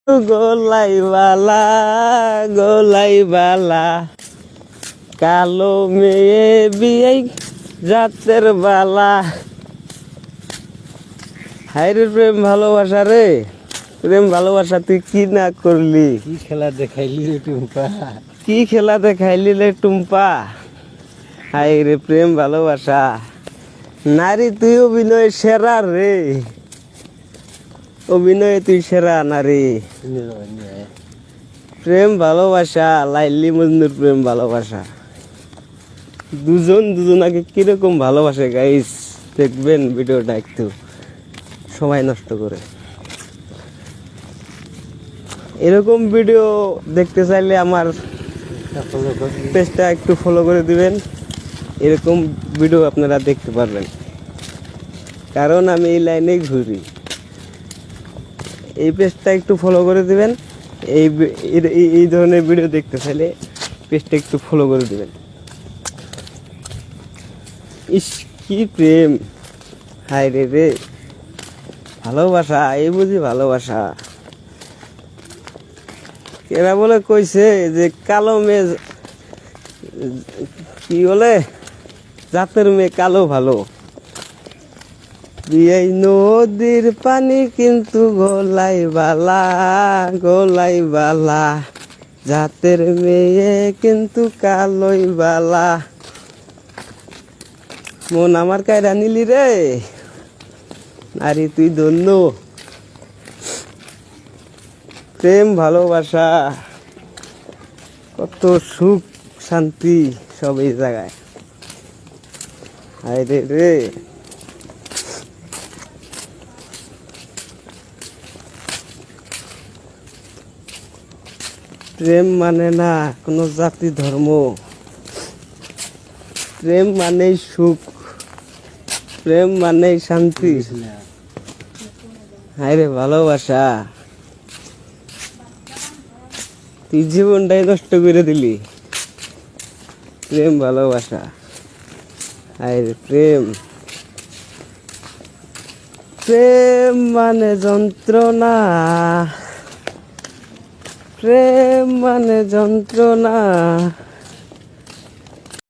গোলাইবালা গোলাইবালা কালো মেয়ে বিয়ে জাতের বালা। হায়রে প্রেম ভালোবাসা রে, প্রেম ভালোবাসা তুই কি না করলি, কি খেলা দেখাইলি রে টুম্পা, কি খেলা দেখাইলি রে টুম্পা। হায়রে প্রেম ভালোবাসা, নারী তুই অভিনয় সেরা রে, অভিনয়ে তুই সেরা নারী। প্রেম ভালোবাসা লাইলি মজনুর প্রেম ভালোবাসা, দুজন দুজনাকে কিরকম ভালোবাসে গাইস, দেখবেন ভিডিওটা একটু সময় নষ্ট করে। এরকম ভিডিও দেখতে চাইলে আমার পেজটা একটু ফলো করে দিবেন, এরকম ভিডিও আপনারা দেখতে পারবেন, কারণ আমি এই লাইনে ঘুরি। এই পেজটা একটু ফলো করে দিবেন, এই ধরনের ভিডিও দেখতে চাইলে পেজটা একটু ফলো করে দিবেন। ইস কি প্রেম, হায় রে রে ভালোবাসা, এই বুঝি ভালোবাসা। এরা বলে কইছে যে কালো মেয়ে, কি বলে জাতের মেয়ে কালো ভালো। এই নদীর পানি কিন্তু গোলাই বালা গোলাই বালা, জাতের মেয়ে কিন্তু কালোই বালা। মন আমার কায়রা নিলি রে, নারী তুই ধন্য। প্রেম ভালোবাসা কত সুখ শান্তি সব এই জায়গায়। হায় রে রে প্রেম মানে না কোনো জাতি ধর্ম, প্রেম মানেই সুখ, প্রেম মানেই শান্তি। হায় রে ভালোবাসা, তুই জীবনটাই নষ্ট করে দিলি। প্রেম ভালোবাসা, হায় রে প্রেম, প্রেম মানে যন্ত্রণা, প্রেম মানে যন্ত্রণা।